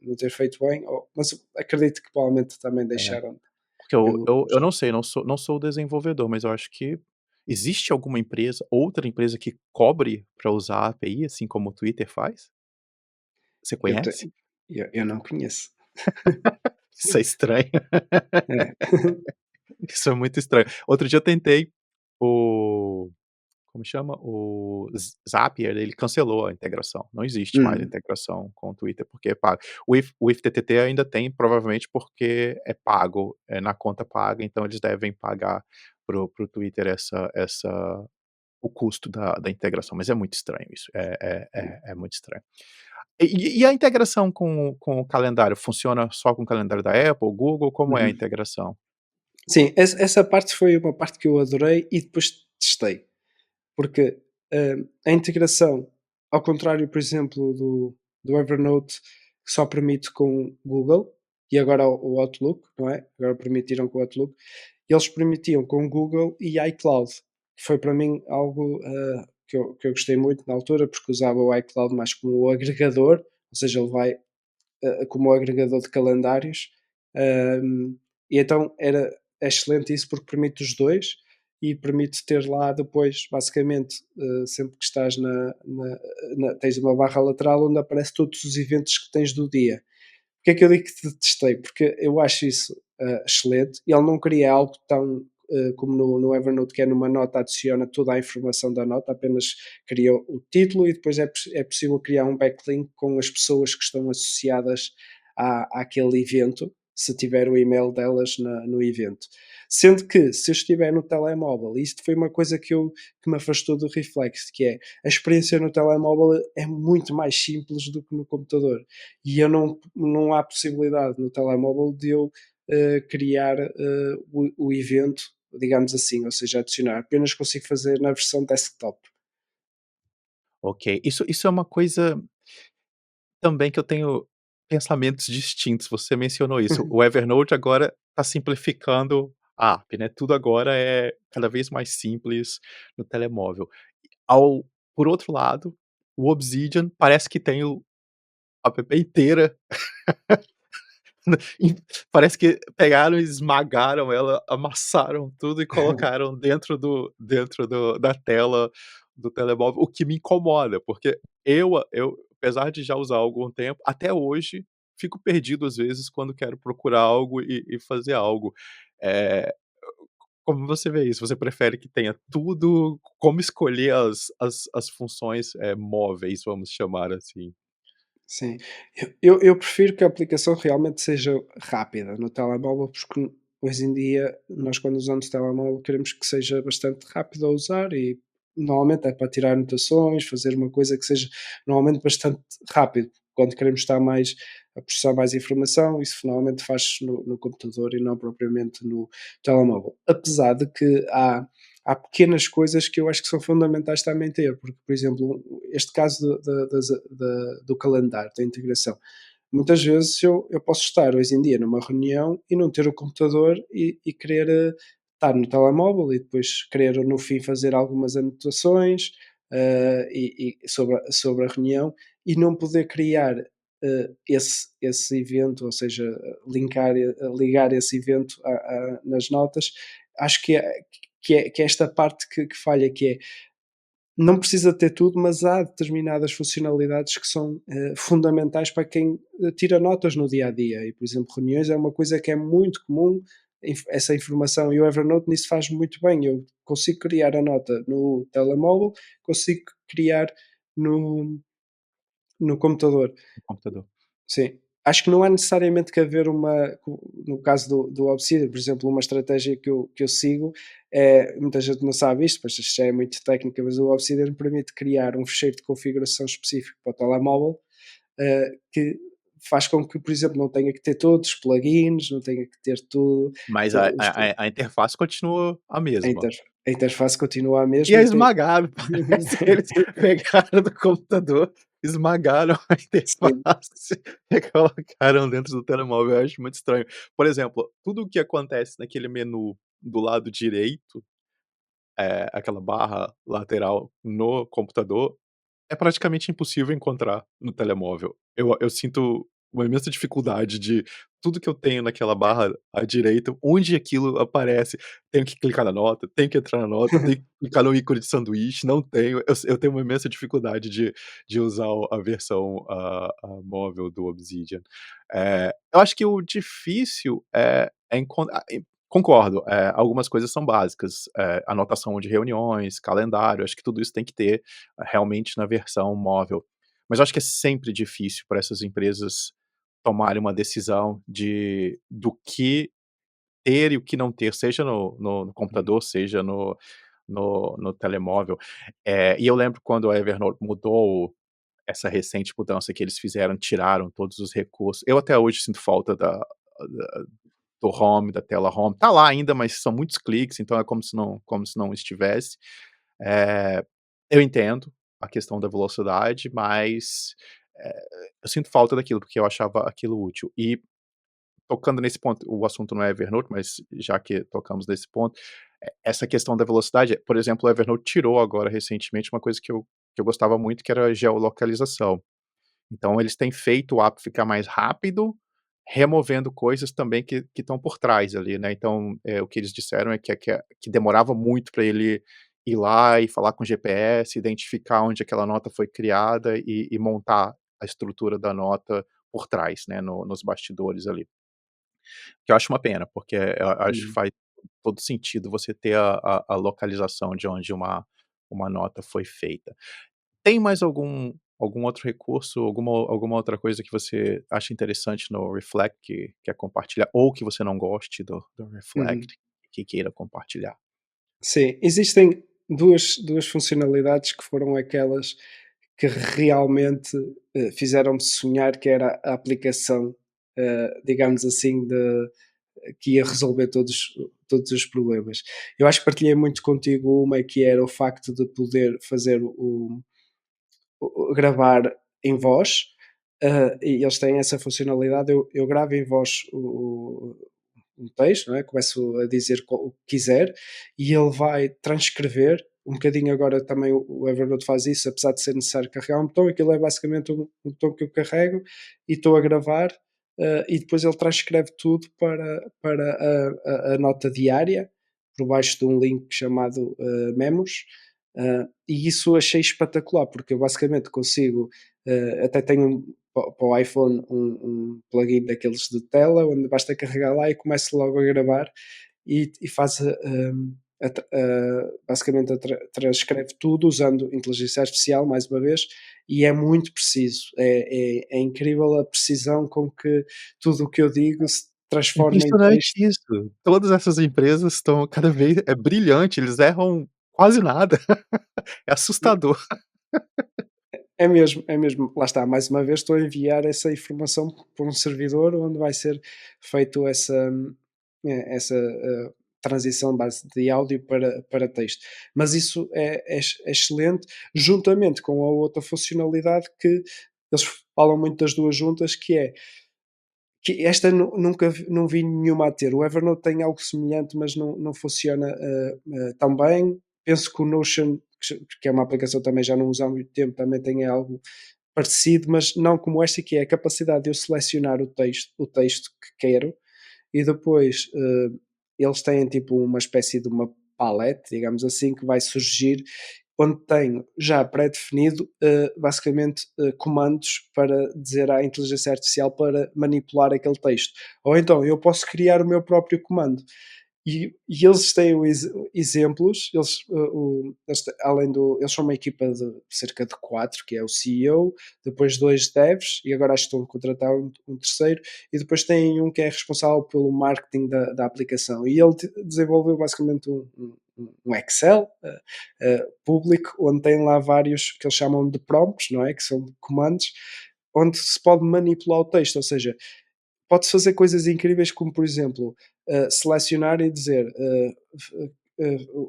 não ter feito bem, mas acredito que provavelmente também é. deixaram Porque eu pelo eu pelos eu não sei, não sou o desenvolvedor, mas eu acho que existe alguma empresa, outra empresa que cobre pra usar a API, assim como o Twitter faz? Você eu conhece? te eu não conheço. Isso é estranho. É. Isso é muito estranho. Outro dia eu tentei o como chama? O Zapier, ele cancelou a integração, não existe mais a Hum, integração com o Twitter, porque é pago. O IFTTT ainda tem, provavelmente porque é pago, é na conta paga, então eles devem pagar para o Twitter o custo da integração, mas é muito estranho isso, hum, é muito estranho. E a integração com o calendário, funciona só com o calendário da Apple, Google, como é a uhum. integração? Sim, essa parte foi uma parte que eu adorei e depois testei. Porque, a integração, ao contrário, por exemplo, do Evernote, que só permite com Google, e agora o Outlook, não é? Agora permitiram com o Outlook, eles permitiam com Google e iCloud, que foi para mim algo, que eu gostei muito na altura, porque usava o iCloud mais como o agregador, ou seja, ele vai como agregador de calendários. Um, e então é excelente isso porque permite os dois e permite ter lá depois, basicamente, sempre que estás tens uma barra lateral onde aparece todos os eventos que tens do dia. Porque é que eu digo que testei? Porque eu acho isso excelente. Ele não cria algo tão como no Evernote, que é numa nota, adiciona toda a informação da nota, apenas cria o título e depois é possível criar um backlink com as pessoas que estão associadas àquele evento, se tiver o e-mail delas no evento. Sendo que, se eu estiver no telemóvel, e isto foi uma coisa que me afastou do Reflex, que é a experiência no telemóvel é muito mais simples do que no computador e eu não há possibilidade no telemóvel de eu criar o evento, digamos assim, ou seja, adicionar. Apenas consigo fazer na versão desktop. Ok, isso é uma coisa também que eu tenho pensamentos distintos, você mencionou isso, o Evernote agora está simplificando a app, né, tudo agora é cada vez mais simples no telemóvel. Ao Por outro lado, o Obsidian parece que tem a app inteira. E parece que pegaram e esmagaram ela, amassaram tudo e colocaram dentro da tela do telemóvel, o que me incomoda, porque eu, apesar de já usar há algum tempo, até hoje fico perdido às vezes quando quero procurar algo e fazer algo. Eh, Como você vê isso? Você prefere que tenha tudo? Como escolher as funções, móveis, vamos chamar assim? Sim. Eu prefiro que a aplicação realmente seja rápida no telemóvel, porque hoje em dia nós quando usamos o telemóvel queremos que seja bastante rápido a usar e normalmente é para tirar anotações, fazer uma coisa que seja normalmente bastante rápido. Quando queremos estar mais a processar mais informação, isso finalmente faz no computador e não propriamente no telemóvel. Apesar de que há pequenas coisas que eu acho que são fundamentais também ter, porque, por exemplo, este caso do calendário, da integração. Muitas vezes eu posso estar hoje em dia numa reunião e não ter o computador e querer estar no telemóvel e depois querer no fim fazer algumas anotações sobre a reunião e não poder criar esse evento, ou seja, ligar esse evento nas notas, acho que é esta parte que falha, que é não precisa ter tudo, mas há determinadas funcionalidades que são fundamentais para quem tira notas no dia a dia. E, por exemplo, reuniões é uma coisa que é muito comum, essa informação, e o Evernote nisso faz muito bem. Eu consigo criar a nota no telemóvel, consigo criar no, no computador. No computador. Sim. Acho que não há necessariamente que haver no caso do Obsidian, por exemplo, uma estratégia que eu sigo, muita gente não sabe isto, pois isto já é muito técnica, mas o Obsidian permite criar um fecheiro de configuração específico para o telemóvel, que faz com que, por exemplo, não tenha que ter todos os plugins, não tenha que ter tudo, Mas a to- os a a a interface continua a a mesma. interface continua a E é mesma e tem esmagado, parece que eles pegaram do computador. esmagaram a Sim. interface e colocaram dentro do telemóvel, eu acho muito estranho. Por exemplo, tudo o que acontece naquele menu do lado direito, aquela barra lateral no computador, é praticamente impossível encontrar no telemóvel. Eu sinto uma imensa dificuldade de tudo que eu tenho naquela barra à direita, onde aquilo aparece, tenho que clicar na nota, tenho que entrar na nota, tenho que clicar no ícone de sanduíche, não tenho. Eu tenho uma imensa dificuldade de usar a versão, móvel do Obsidian. Eu acho que o difícil é concordo, algumas coisas são básicas, anotação de reuniões, calendário, acho que tudo isso tem que ter realmente na versão móvel. Mas eu acho que é sempre difícil para essas empresas tomarem uma decisão do que ter e o que não ter, seja no Uhum, computador, seja no telemóvel. E eu lembro quando a Evernote mudou essa recente mudança que eles fizeram, tiraram todos os recursos. Eu até hoje sinto falta do home, da tela home. Tá lá ainda, mas são muitos cliques, então é como se não estivesse. Eh, eu entendo a questão da velocidade, mas, eu sinto falta daquilo, porque eu achava aquilo útil. E tocando nesse ponto, o assunto não é Evernote, mas já que tocamos nesse ponto, essa questão da velocidade, por exemplo, o Evernote tirou agora recentemente uma coisa que eu gostava muito, que era a geolocalização. Então eles têm feito o app ficar mais rápido, removendo coisas também que estão por trás ali, né. Então, o que eles disseram é que demorava muito para ele ir lá e falar com o GPS, identificar onde aquela nota foi criada e montar a estrutura da nota por trás, né, nos bastidores ali. Que eu acho uma pena, porque eu acho que uhum. faz todo sentido você ter a localização de onde uma nota foi feita. Tem mais algum outro recurso, alguma outra coisa que você acha interessante no Reflect que quer compartilhar, ou que você não goste do Uhum. Reflect, que queira compartilhar? Sim, existem duas funcionalidades que foram aquelas que realmente, fizeram-me sonhar que era a aplicação, digamos assim, que ia resolver todos os problemas. Eu acho que partilhei muito contigo uma que era o facto de poder fazer gravar em voz, e eles têm essa funcionalidade. Eu gravo em voz um texto, não é? Começo a dizer o que quiser e ele vai transcrever. Um bocadinho agora também o Evernote faz isso, apesar de ser necessário carregar um botão, aquilo é basicamente um botão que eu carrego e estou a gravar, e depois ele transcreve tudo para a nota diária, por baixo de um link chamado Memos, e isso achei espetacular, porque eu basicamente consigo, até tenho para o iPhone um plugin daqueles de tela, onde basta carregar lá e começo logo a gravar e faz basicamente transcreve tudo usando inteligência artificial, mais uma vez, e é muito preciso. É incrível a precisão com que tudo o que eu digo se transforma em Impressionante texto. isso. Todas essas empresas estão cada vez brilhante, eles erram quase nada. É assustador. É mesmo. Lá está, mais uma vez estou a enviar essa informação por um servidor onde vai ser feito essa transição base de áudio para texto. Mas isso é excelente, juntamente com a outra funcionalidade que eles falam muito das duas juntas, que esta não vi nenhuma a ter. O Evernote tem algo semelhante, mas não funciona tão bem. Penso que o Notion, que é uma aplicação que também já não uso há muito tempo, também tem algo parecido, mas não como esta, que é a capacidade de eu selecionar o texto que quero e depois eles têm tipo uma espécie de uma palette, digamos assim, que vai surgir, onde tenho já pré-definido basicamente comandos para dizer à inteligência artificial para manipular aquele texto. Ou então eu posso criar o meu próprio comando. E eles têm exemplos, eles são uma equipa de cerca de quatro, que é o CEO, depois dois devs, e agora acho que estão a contratar um terceiro, e depois tem um que é responsável pelo marketing da aplicação. E ele desenvolveu basicamente um Excel público, onde tem lá vários que eles chamam de prompts, não é? Que são comandos, onde se pode manipular o texto, ou seja, pode fazer coisas incríveis como, por exemplo, selecionar e dizer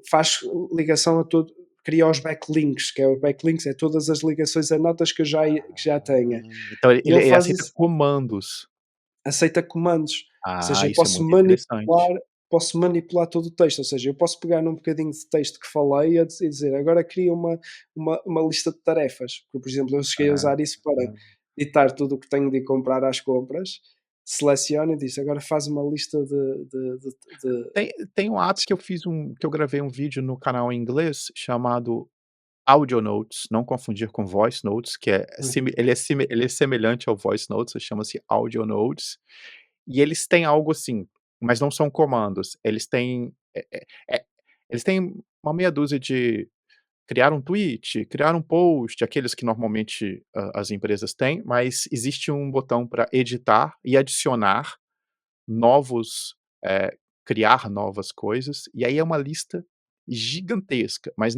faz ligação a todo. cria os backlinks, que é os backlinks, é todas as ligações a notas que já tenha. Então ele E ele ele faz aceita isso, comandos. aceita comandos, ou seja, Ah, eu isso é posso muito interessante. manipular todo o texto, ou seja, eu posso pegar num bocadinho de texto que falei e dizer agora cria uma lista de tarefas, porque, por exemplo, eu cheguei a Ah. usar isso para ditar tudo o que tenho de ir comprar às compras, seleciono e disse agora faz uma lista Tem um app que eu gravei um vídeo no canal em inglês chamado Audio Notes, não confundir com Voice Notes, que é Uhum, ele é semelhante ao Voice Notes, chama-se Audio Notes, e eles têm algo assim, mas não são comandos, eles têm uma meia dúzia de criar um tweet, criar um post, aqueles que normalmente as empresas têm, mas existe um botão para editar e adicionar novos, criar novas coisas, e aí é uma lista gigantesca, mas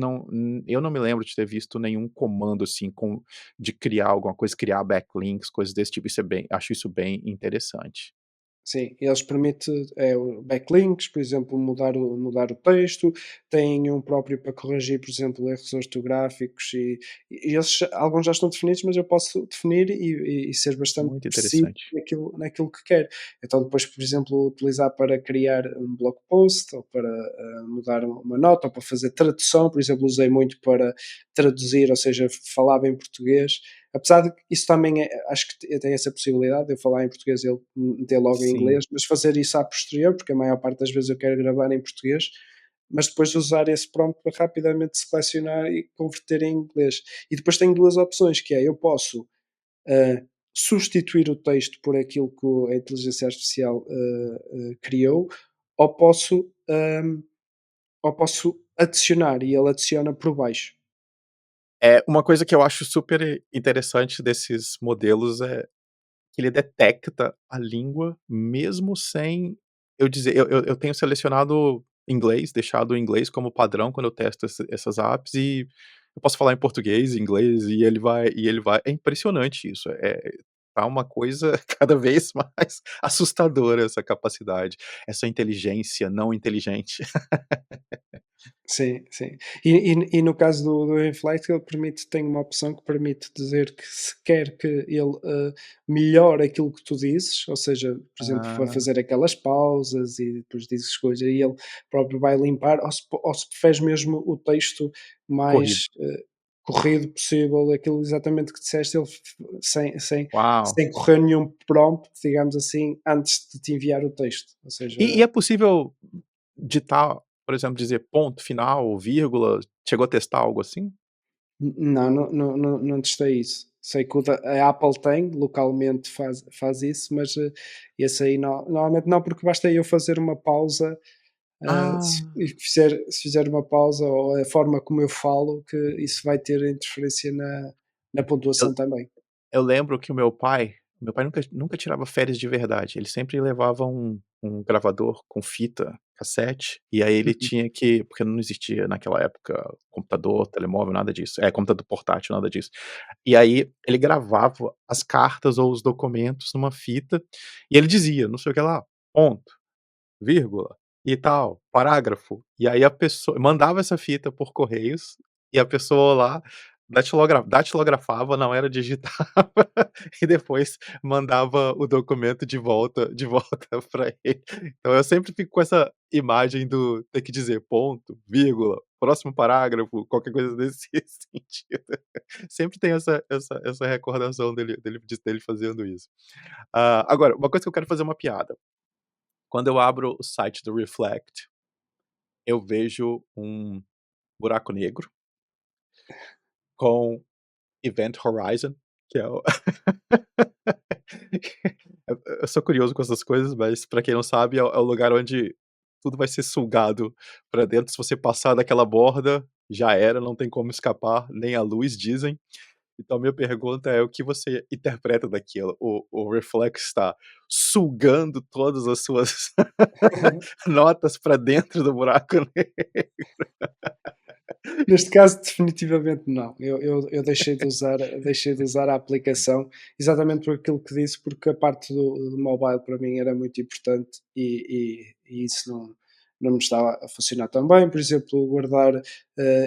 eu não me lembro de ter visto nenhum comando, assim, de criar alguma coisa, criar backlinks, coisas desse tipo, isso é bem acho isso bem interessante. sim, eles permitem o backlinks, por exemplo, mudar o texto, têm um próprio para corrigir, por exemplo, erros ortográficos e esses alguns já estão definidos, mas eu posso definir e ser bastante Muito preciso interessante. naquilo que quero. Então depois, por exemplo, utilizar para criar um blog post ou para, mudar uma nota ou para fazer tradução, por exemplo, usei muito para traduzir, ou seja, falava em português. Apesar de que isso também acho que tem essa possibilidade de eu falar em português e ele meter logo em Sim, inglês, mas fazer isso à posterior, porque a maior parte das vezes eu quero gravar em português, mas depois usar esse prompt para rapidamente selecionar e converter em inglês. E depois tenho duas opções, que é eu posso uh, substituir o texto por aquilo que a inteligência artificial criou, ou posso, ou posso adicionar e ele adiciona por baixo. é uma coisa que eu acho super interessante desses modelos que ele detecta a língua mesmo sem eu dizer eu tenho selecionado inglês, deixado o inglês como padrão quando eu testo essas apps e eu posso falar em português, inglês e ele vai é impressionante isso, tá uma coisa cada vez mais assustadora essa capacidade, essa inteligência não inteligente. Sim, sim. E no caso do Inflect, ele tem uma opção que permite dizer que se quer que ele, melhore aquilo que tu dizes, ou seja, por exemplo, Ah, fazer aquelas pausas e depois dizes coisas e ele próprio vai limpar, ou se preferes mesmo o texto corrido. mais, corrido possível, aquilo exatamente que disseste, ele sem Uau! correr nenhum prompt, digamos assim, antes de te enviar o texto. Ou E seja, é possível ditar, por exemplo, dizer ponto final, vírgula, chegou a testar algo assim? Não testei isso. Sei que a Apple tem, localmente faz isso, mas, esse aí normalmente não, porque basta eu fazer uma pausa, se Ah. e se fizer uma pausa ou a forma como eu falo, que isso vai ter interferência na Eu pontuação também. eu lembro que o meu pai nunca tirava férias de verdade, ele sempre levava um gravador com fita cassete, e aí ele tinha que porque não existia naquela época computador, telemóvel, nada disso, computador portátil, nada disso. E aí ele gravava as cartas ou os documentos numa fita, e ele dizia, não sei o que lá, ponto, vírgula, e tal, parágrafo. E aí a pessoa mandava essa fita por correios, e a pessoa lá datilografava, não era digitava, e depois mandava o documento de volta pra ele. Então eu sempre fico com essa imagem do ter que dizer ponto, vírgula, próximo parágrafo, qualquer coisa desse sentido. Sempre tem essa recordação dele fazendo isso. Agora, uma coisa que eu quero fazer uma piada. Quando eu abro o site do Reflect, eu vejo um buraco negro com Event Horizon, que é o eu sou curioso com essas coisas, mas pra quem não sabe é o lugar onde tudo vai ser sugado pra dentro, se você passar daquela borda, já era, não tem como escapar, nem a luz dizem. Então minha pergunta é o que você interpreta daquilo? O Reflex está sugando todas as suas notas pra dentro do buraco negro? Neste caso, definitivamente não. Eu deixei de usar a aplicação exatamente por aquilo que disse, porque a parte do mobile para mim era muito importante e isso não me está a funcionar tão bem. Por exemplo, guardar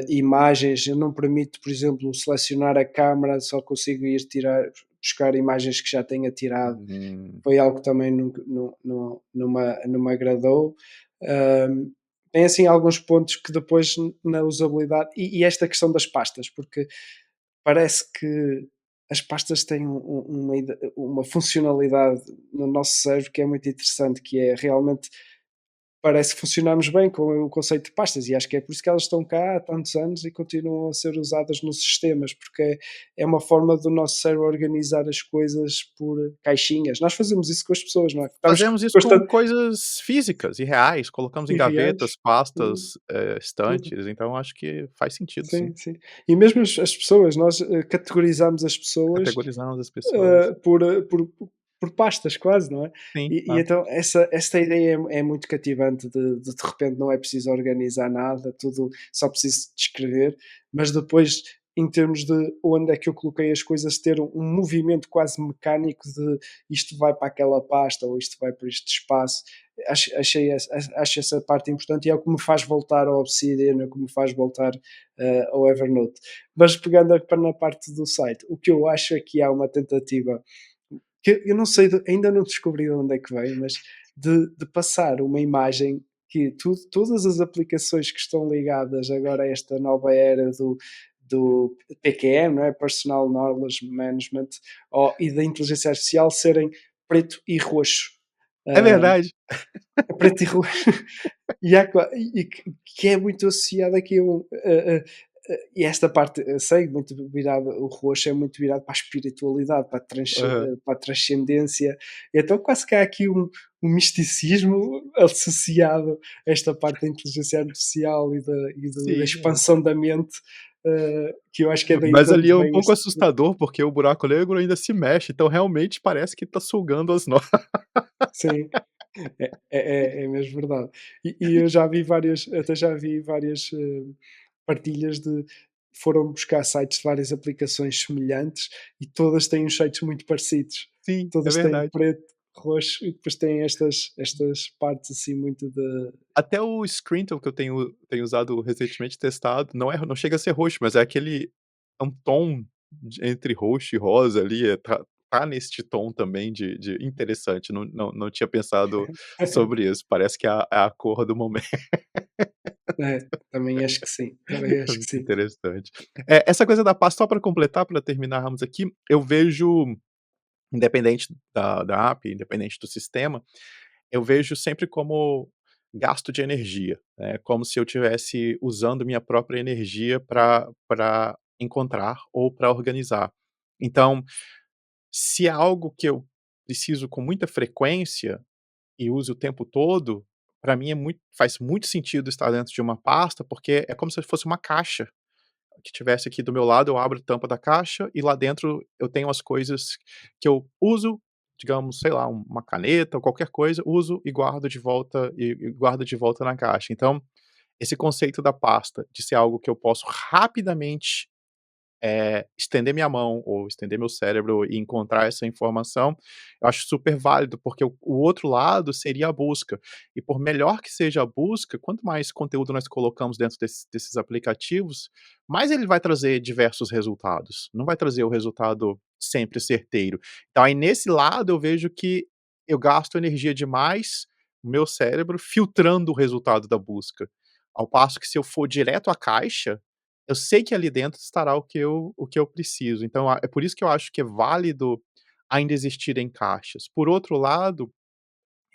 imagens, eu não permito, por exemplo, selecionar a câmara, só consigo ir tirar, buscar imagens que já tenha tirado. Hum. Foi algo que também não me agradou. Ahm, Tem assim alguns pontos que depois na usabilidade, e esta questão das pastas, porque parece que as pastas têm uma funcionalidade no nosso cérebro que é muito interessante, que é realmente parece que funcionamos bem com o conceito de pastas, e acho que é por isso que elas estão cá há tantos anos e continuam a ser usadas nos sistemas, porque é uma forma do nosso cérebro organizar as coisas por caixinhas. Nós fazemos isso com as pessoas, não é? Estamos Fazemos isso com constante coisas físicas e reais, colocamos em e reais, gavetas, tudo, pastas, tudo. estantes, então acho que faz sentido sim, Sim, sim. E mesmo as pessoas, nós categorizamos as pessoas categorizamos as pessoas. por pastas quase, não é? Sim, E então esta ideia é muito cativante de repente não é preciso organizar nada, tudo só preciso descrever, mas depois em termos de onde é que eu coloquei as coisas, ter um movimento quase mecânico de isto vai para aquela pasta ou isto vai para este espaço. Acho essa parte importante e é o que me faz voltar ao Obsidian, é o que me faz voltar ao Evernote. Mas pegando na parte do site, o que eu acho é que há uma tentativa que eu não sei, ainda não descobri de onde é que vem, mas de passar uma imagem que todas as aplicações que estão ligadas agora a esta nova era do PQM, não é? Personal Knowledge Management, e da inteligência artificial serem preto e roxo. é Uh, verdade. Preto e roxo. Que é muito associado aqui a e esta parte, eu sei, muito virado, o roxo é muito virado para a espiritualidade, Aham. para a transcendência. Então quase que há aqui um misticismo associado a esta parte da inteligência artificial da Sim, é. expansão da mente, que eu acho que é daí de Mas ali onde é um vem pouco este. assustador, porque o buraco negro ainda se mexe, então realmente parece que tá sugando as no Sim. É mesmo verdade. E eu já vi várias partilhas de foram buscar sites de várias aplicações semelhantes e todas têm uns sites muito parecidos. Sim, é Todas têm verdade. preto, roxo e depois têm estas partes assim muito de. Até o Screentel que eu tenho usado recentemente, testado, não chega a ser roxo, mas é aquele é um tom entre roxo e rosa ali, tá neste tom também de interessante, não tinha pensado sobre isso, parece que é a cor do momento. É, também acho que sim, também É acho que muito sim. interessante. Essa coisa da pasta, só para completar, para terminarmos aqui, eu vejo, independente da app, independente do sistema, eu vejo sempre como gasto de energia, né, como se eu tivesse usando minha própria energia para encontrar ou para organizar. Então, se é algo que eu preciso com muita frequência e uso o tempo todo, para mim faz muito sentido estar dentro de uma pasta, porque é como se fosse uma caixa que tivesse aqui do meu lado, eu abro a tampa da caixa e lá dentro eu tenho as coisas que eu uso, digamos, sei lá, uma caneta ou qualquer coisa, uso e guardo de volta e guardo de volta na caixa. Então, esse conceito da pasta, de ser algo que eu posso rapidamente estender minha mão ou estender meu cérebro e encontrar essa informação, eu acho super válido, porque o outro lado seria a busca. E por melhor que seja a busca, quanto mais conteúdo nós colocamos dentro desses aplicativos, mais ele vai trazer diversos resultados. Não vai trazer o resultado sempre certeiro. Então, aí nesse lado eu vejo que eu gasto energia demais, o meu cérebro, filtrando o resultado da busca. Ao passo que se eu for direto à caixa, eu sei que ali dentro estará o que eu preciso, então é por isso que eu acho que é válido ainda existirem caixas. Por outro lado,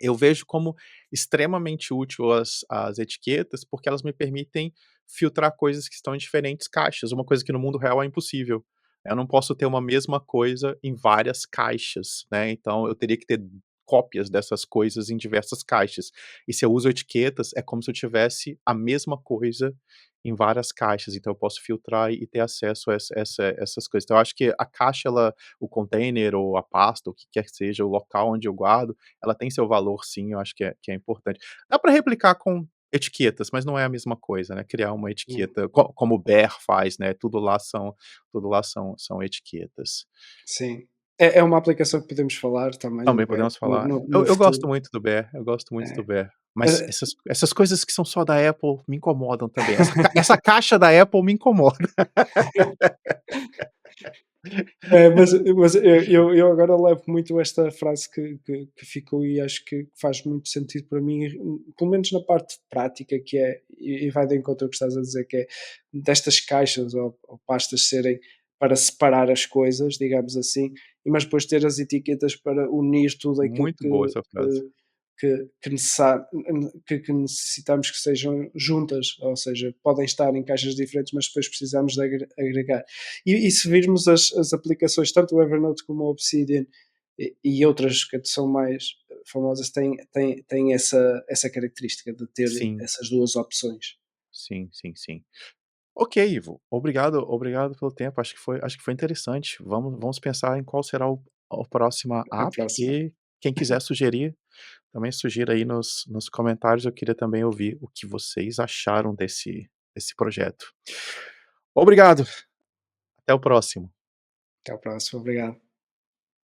eu vejo como extremamente útil as etiquetas, porque elas me permitem filtrar coisas que estão em diferentes caixas, uma coisa que no mundo real é impossível. Eu não posso ter uma mesma coisa em várias caixas, né, então eu teria que ter cópias dessas coisas em diversas caixas. E se eu uso etiquetas, é como se eu tivesse a mesma coisa em várias caixas, então eu posso filtrar e ter acesso a essas coisas. Então eu acho que a caixa, o container ou a pasta, o que quer que seja, o local onde eu guardo, ela tem seu valor sim, eu acho que é importante. Dá para replicar com etiquetas, mas não é a mesma coisa, né, criar uma Hum, etiqueta como o Bear faz, né, tudo lá são etiquetas. sim. É uma aplicação que podemos falar também, o Também Bear, podemos falar. no Eu gosto futuro. muito do Bear, eu gosto muito do É. Bear. Mas Eh, essas coisas que são só da Apple me incomodam também. Essa caixa da Apple me incomoda. mas eu agora levo muito esta frase que ficou e acho que faz muito sentido para mim, pelo menos na parte prática, que é, e vai de encontro ao que estás a dizer, que é destas caixas ou pastas serem para separar as coisas, digamos assim, mas depois ter as etiquetas para unir tudo aquilo Muito boa essa frase. que necessitamos que sejam juntas, ou seja, podem estar em caixas diferentes, mas depois precisamos de agregar. E se virmos as aplicações, tanto o Evernote como o Obsidian e outras que são mais famosas, têm essa característica de ter Sim, essas duas opções. sim, sim, sim. Ok, Ivo, obrigado pelo tempo, acho que foi interessante. Vamos pensar em qual será o próxima A app próxima. e quem quiser sugerir, também sugira aí nos comentários, eu queria também ouvir o que vocês acharam desse projeto. Obrigado, até o próximo. Até a próxima. Obrigado.